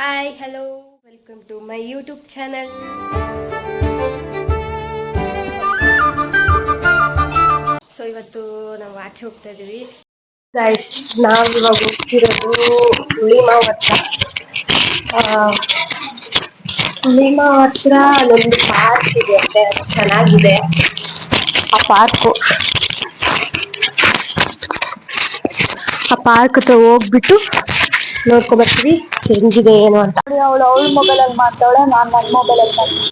Hi hello welcome to my YouTube channel. So ಇವತ್ತು ನಾವು ಆಚೆ ಹೋಗ್ತಾ ಇದ್ದೀವಿ ಗೈಸ್. ನಾವಿವಾಗ ಹೋಗ್ತಿರೋದು ಹುಳಿಮಾವ್ ಹತ್ರ. ಹುಳಿಮಾವ್ ಹತ್ರ ಅಲ್ಲೊಂದು ಪಾರ್ಕ್ ಇದೆ, ಅದು ಚೆನ್ನಾಗಿದೆ ಆ ಪಾರ್ಕು. ಆ ಪಾರ್ಕ್ ಹತ್ರ ಹೋಗ್ಬಿಟ್ಟು ನೋಡ್ಕೊಂಬರ್ತೀವಿ ಹೆಂಗಿದೆ ಏನು ಅಂತ. ಅವಳ ಮೊಬೈಲಲ್ಲಿ ಮಾಡ್ತಾವಳೆ, ನಾನು ನನ್ನ ಮೊಬೈಲಲ್ಲಿ ಮಾಡ್ತೀನಿ.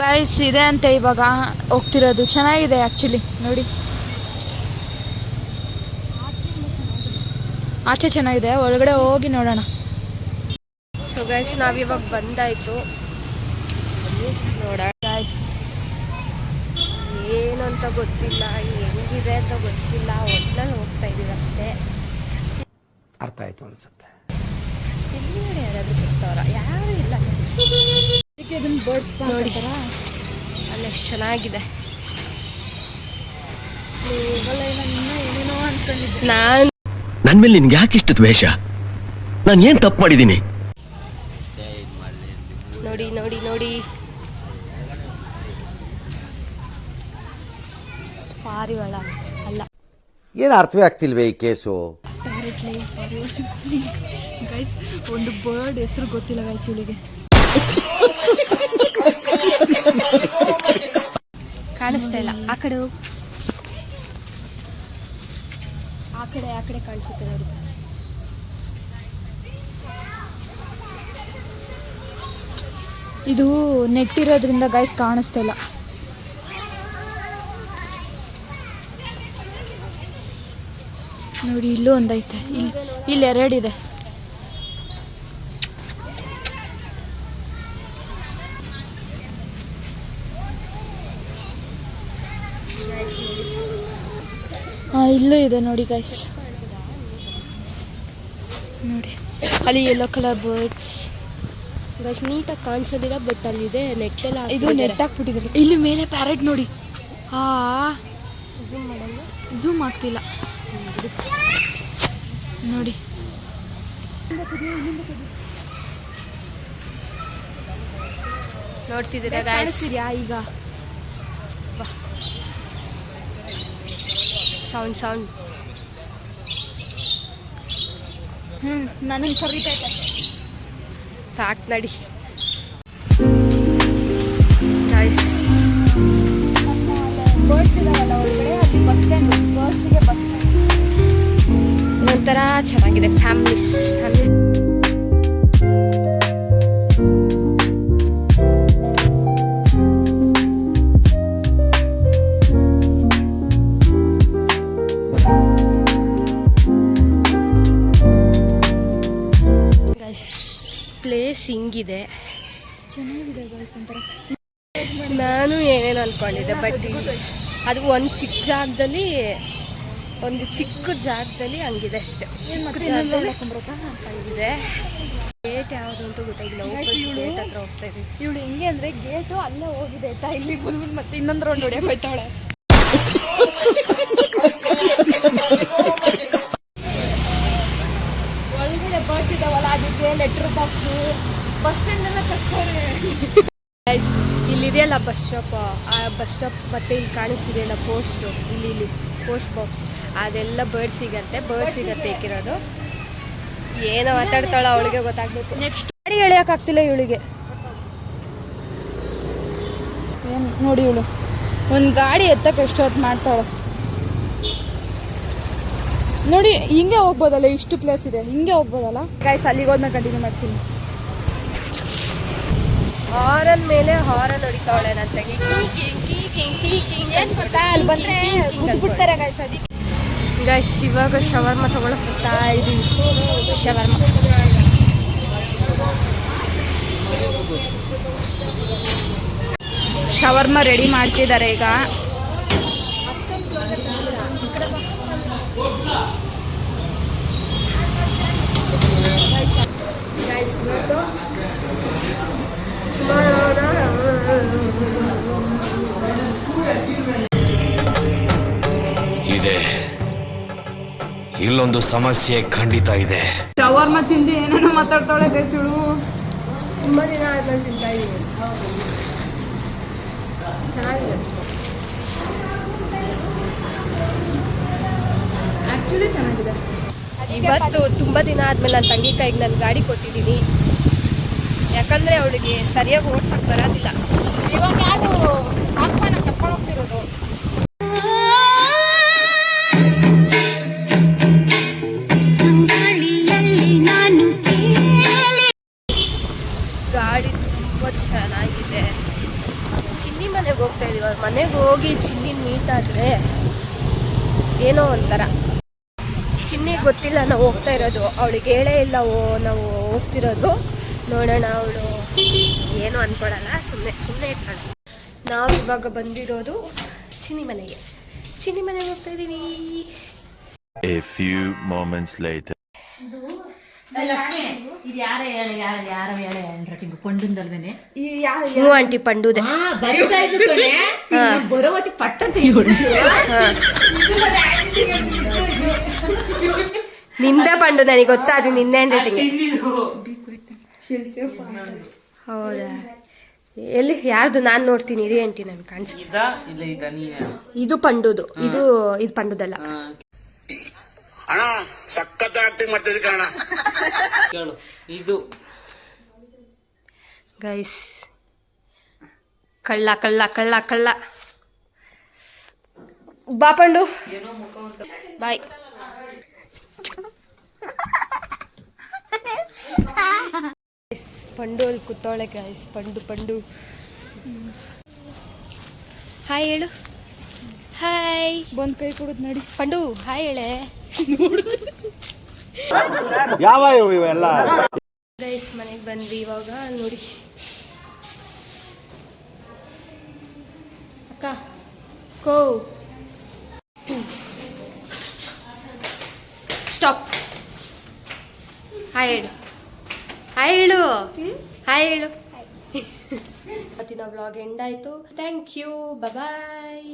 ಗೈಸ್ ಇದೆ ಅಂತ ಇವಾಗ ಹೋಗ್ತಿರೋದು. ಚೆನ್ನಾಗಿದೆ ಆ್ಯಕ್ಚುಲಿ, ನೋಡಿ ಆಚೆ ಚೆನ್ನಾಗಿದೆ, ಒಳಗಡೆ ಹೋಗಿ ನೋಡೋಣ. ಸೊ ಗೈಸ್ ನಾವಿವಾಗ ಬಂದಾಯಿತು, ನೋಡೋಣ ಗೈಸ್. ಏನು ಅಂತ ಗೊತ್ತಿಲ್ಲ, ಹೆಂಗಿದೆ ಅಂತ ಗೊತ್ತಿಲ್ಲ, ಒಟ್ನಲ್ಲಿ ಹೋಗ್ತಾ ಇದೀವಿ ಅಷ್ಟೇ. ಅರ್ಥ ಆಯ್ತು ಅನ್ಸುತ್ತೆ. ಇಲ್ಲಿ ನೋಡಿ ಯಾರಾದ್ರೂ ಬರ್ತಾವ್ರ? ಯಾರು ಇಲ್ಲ. ಬರ್ಡ್ಸ್ ನೋಡಿ ಅಲ್ಲಿ ಎಷ್ಟು ಚೆನ್ನಾಗಿದೆ. ಏನೇನೋ ಅನ್ಕೊಂಡಿದ್ದೆ ನಾನು. ನನ್ ಮೇಲೆ ನಿನ್ಗೆ ಯಾಕೆ ಇಷ್ಟು ದ್ವೇಷ? ನಾನು ಏನ್ ತಪ್ಪು ಮಾಡಿದ್ದೀನಿ? ನೋಡಿ ನೋಡಿ ನೋಡಿ, ಪಾರಿವಾಳ ಅಲ್ಲ. ಏನು ಅರ್ಥವೇ ಆಗ್ತಿಲ್ವೇ ಈ ಕೇಸು? ಗೈಸ್ ಒಂದು ಬರ್ಡ್ ಹೆಸರು ಗೊತ್ತಿಲ್ಲ ಗೈಸ್ ಇವಳಿಗೆ. ಕಾಣಿಸ್ತಾ ಇಲ್ಲ. ಆ ಕಡೆ ಹೋಗು, ಆ ಕಡೆ ಕಾಣಿಸುತ್ತೆ ನೋಡಿ. ಇದು ನೆಟ್ ಇರೋದ್ರಿಂದ ಗೈಸ್ ಕಾಣಿಸ್ತಾ ಇಲ್ಲ. ನೋಡಿ ಇಲ್ಲೂ ಒಂದೈತೆ, ಇಲ್ಲಿ ಎರಡಿದೆ. ಇಲ್ಲೂ ಇದೆ ನೋಡಿ ಗೈಸ್, ನೋಡಿ ಅಲ್ಲಿ ಯೆಲ್ಲೋ ಕಲರ್ ಬರ್ಡ್ಸ್ ಗೈಸ್ ನೀಟಾಗಿ ಕಾಣಿಸೋದಿಲ್ಲ, ಬಟ್ ಅಲ್ಲಿದೆ ನೆಟ್ ಎಲ್ಲ. ಇದು ನೆಟ್ ಹಾಕ್ಬಿಟ್ಟಿದ್ದಾರೆ. ಇಲ್ಲಿ ಮೇಲೆ ಪ್ಯಾರೆಟ್ ನೋಡಿ. ಝೂಮ್ ಮಾಡಲ್ಲ, ಝೂಮ್ ಆಗ್ತಿಲ್ಲ ನೋಡಿ. ನೋಡ್ತಿದ್ದೀರಾ ಕಾಣಿಸ್ತಿದ್ಯಾ ಈಗ? ಸೌಂಡ್ ನನಗೆ ಕರೀತೈತೆ. ಸಾಕು ನಡಿ ಗೈಸ್. ಬರ್ಡ್ಸ್ ಇದಾವಲ್ಲ ಒಳಗಡೆ, ಅಲ್ಲಿ ಬಸ್ ಸ್ಟ್ಯಾಂಡ್, ಬರ್ಡ್ಸಿಗೆ ಬಸ್ ಸ್ಟ್ಯಾಂಡ್. ಒಂಥರ ಚೆನ್ನಾಗಿದೆ. ಫ್ಯಾಮಿಲಿ ಪ್ಲೇಸ್ ಹಿಂಗಿದೆ, ಚೆನ್ನಾಗಿದೆ ಗೈಸ್. ಒಂಥರ ನಾನು ಏನೇನು ಅಂದ್ಕೊಂಡಿದ್ದೆ, ಬಟ್ ಅದು ಒಂದು ಚಿಕ್ಕ ಜಾಗದಲ್ಲಿ ಹಂಗಿದೆ ಅಷ್ಟೇ. ಚಿಕ್ಕ ಜಾಗದಲ್ಲಿ ಹಂಗಿದೆ. ಗೇಟ್ ಯಾವುದು ಅಂತ ಗೊತ್ತಾಗಿಲ್ಲ. ಗೇಟ್ ಹತ್ರ ಹೋಗ್ತಾ ಇದೀವಿ. ಇವಳು ಹೆಂಗೆ ಅಂದರೆ ಗೇಟು ಅಲ್ಲೇ ಹೋಗಿದೆ ಆಯ್ತಾ, ಇಲ್ಲಿ ಬಂದ್ಬಿಟ್ಟು ಮತ್ತೆ ಇನ್ನೊಂದು ರೌಂಡ್ ಹೊಡಿಯೋಕೆ ಹೋಯ್ತಾವಳೆ. ಒಳಗಡೆ ಬರ್ಡ್ಸ್ ಇದಾವಲ್ಲ, ಅದಕ್ಕೆ ಲೆಟ್ರ್ ಬಾಕ್ಸು, ಬಸ್ ಸ್ಟ್ಯಾಂಡ್ ಎಲ್ಲ ಕಟ್ಸೋರೆ. ಇಲ್ಲಿದೆಯಲ್ಲ ಬಸ್ ಸ್ಟಾಪ್, ಆ ಬಸ್ ಸ್ಟಾಪ್ ಮತ್ತೆ ಇಲ್ಲಿ ಕಾಣಿಸ್ತಿದೆಯಲ್ಲ ಪೋಸ್ಟು, ಇಲ್ಲಿ ಪೋಸ್ಟ್ ಬಾಕ್ಸ್, ಅದೆಲ್ಲ ಬರ್ಡ್ ಸಿಗತ್ತೆ ಇಕ್ಕಿರೋದು. ಏನೋ ಮಾತಾಡ್ತಾಳ, ಅವಳಿಗೆ ಗೊತ್ತಾಗ್ಬೇಕು. ನೆಕ್ಸ್ಟ್ ಗಾಡಿ ಎಳೆಯೋಕ್ಕಾಗ್ತಿಲ್ಲ ಇವಳಿಗೆ. ಏನು ನೋಡಿ ಇವಳು ಒಂದು ಗಾಡಿ ಎತ್ತಕ್ಕೆ ಎಷ್ಟು ಹೊತ್ತು ಮಾಡ್ತಾಳೆ ನೋಡಿ. ಹಿಂಗೆ ಹೋಗ್ಬೋದಲ್ಲ, ಇಷ್ಟು ಪ್ಲೇಸ್ ಇದೆ, ಹಿಂಗೆ ಹೋಗ್ಬೋದಲ್ಲ ಗೈಸ್. ಅಲ್ಲಿಗೆ ಹೋದ್ಮೇಲೆ ಕಂಟಿನ್ಯೂ ಮಾಡ್ತೀನಿ. ಹಾರನ್ ಮೇಲೆ ಹಾರನ್ ಹೊಡಿತಾವಳೆ ನನ್ನ ತಂಗಿ. ಏನು ಗೊತ್ತಾ, ಅಲ್ಲಿ ಬಂದರೆ ಬಿಡ್ತಾರೆ ಗೈಸ್. ಅದಕ್ಕೆ ಗೈಸ್ ಇವಾಗ ಶವರ್ಮ ತಗೊಳಕ್ ಹೋಗ್ತಾ ಇದೀವಿ. ಶವರ್ಮ ರೆಡಿ ಮಾಡ್ತಿದ್ದಾರೆ ಈಗ. ಇಲ್ಲೊಂದು ಸಮಸ್ಯೆ ಖಂಡಿತ ಇದೆ. ಶವರ್ಮ ತಿಂದು ಏನೇನೋ ಮಾತಾಡ್ತಾಳೆ ಗೈಸುಳು. ತುಂಬ ದಿನ ಆದ್ಮೇಲೆ ತಿಂತಾ ಇದ್ದೀನಿ. ಚೆನ್ನಾಗಿದೆ. ಆ್ಯಕ್ಚುಲಿ ಚೆನ್ನಾಗಿದೆ. ಇವತ್ತು ತುಂಬ ದಿನ ಆದಮೇಲೆ ನನ್ನ ತಂಗಿ ಕೈಗೆ ನಾನು ಗಾಡಿ ಕೊಟ್ಟಿದ್ದೀನಿ. ಯಾಕಂದರೆ ಅವಳಿಗೆ ಸರಿಯಾಗಿ ಓಡ್ಸೋಕ್ಕೆ ಬರೋದಿಲ್ಲ. ಇವಾಗ ಯಾರು ಹಾಕ್ಕೊಂಡು ಕರ್ಕೊಂಡು ಹೋಗ್ತಿರೋದು? ಗಾಡಿ ತುಂಬ ಚೆನ್ನಾಗಿದೆ. ಚಿನ್ನಿ ಮನೆಗೆ ಹೋಗ್ತಾ ಇದೀವಿ. ಅವ್ರ ಮನೆಗೆ ಹೋಗಿ ಚಿನ್ನಿ ಮೀಟ್ ಆದರೆ ಏನೋ ಒಂಥರ. ಚಿನ್ನಿಗೆ ಗೊತ್ತಿಲ್ಲ ನಾವು ಹೋಗ್ತಾ ಇರೋದು, ಅವಳಿಗೆ ಹೇಳೇ ಇಲ್ಲ ನಾವು ಹೋಗ್ತಿರೋದು. ನೋಡೋಣ, ಅವಳು ಏನೂ ಅಂದ್ಕೊಳಲ್ಲ, ಸುಮ್ಮನೆ ಇರ್ತಾಳೆ. ನಾವು ಇವಾಗ ಬಂದಿರೋದು ಚಿನ್ನಿ ಮನೆಗೆ ಹೋಗ್ತಾ ಇದ್ದೀವಿ. A few moments later. ಇದು ಯಾರ ಹೇಳ ಪಂಡದಲ್ವೇನೆ ಹ್ಞೂ ಆಂಟಿ ಪಂಡುದೆ. ಬರಿತಾ ಇದ್ದು ಕಣೆ ಬರೋವತಿ ಪಟ್ಟಂತ ನಿಂದೆ ಪಂಡು, ನನಗೆ ಗೊತ್ತಾದ ನಿಂದೆ ಹ್ಯಾಂಡ್ ಹೌದಾ? ಎಲ್ಲಿ ಯಾರ್ದು? ನಾನು ನೋಡ್ತೀನಿ ಇರಿ ಆಂಟಿ, ನನ್ಗೆ ಕಾಣಿಸ್ತಾ. ಇದು ಪಂಡುದು, ಇದು ಪಂಡುದಲ್ಲ. ಅಣ್ಣ ಸಖತ್ ಆಕ್ಟಿಂಗ್ ಮಾಡ್ತಿದ್ದೆ ಕಣ. ಕೇಳು ಇದು ಗೈಸ್, ಕಳ್ಳ ಕಳ್ಳ ಕಳ್ಳ ಕಳ್ಳ. ಬಾ ಪಂಡು, ಬಾಯ್. ಪಂಡು ಅಲ್ಲಿ ಕೂತವಳೆ ಗೈಸ್. ಪಂಡು ಹಾಯ್ ಹೇಳು. ಹಾಯ್. ಬಂದು ಕೈ ಕೊಡೋದು ನೋಡಿ. ಪಂಡು ಹಾಯ್ ಹೇಳೆ. ಯಾವ ಇವೆಲ್ಲ? ಗೈಸ್ ಮನೆಗೆ ಬಂದ್ವಿ ಇವಾಗ. ನೋಡಿ ಅಕ್ಕ, ಕೋ ಸ್ಟಾಪ್. ಹಾಯ್ ಹೇಳು. ಹಾಯ್ ಹೇಳು. ಹಾಯ್ ಹೇಳು. ಇವತ್ತಿನ ವ್ಲಾಗ್ ಎಂಡ್ ಆಯಿತು. Thank you. ಬಾಯ್.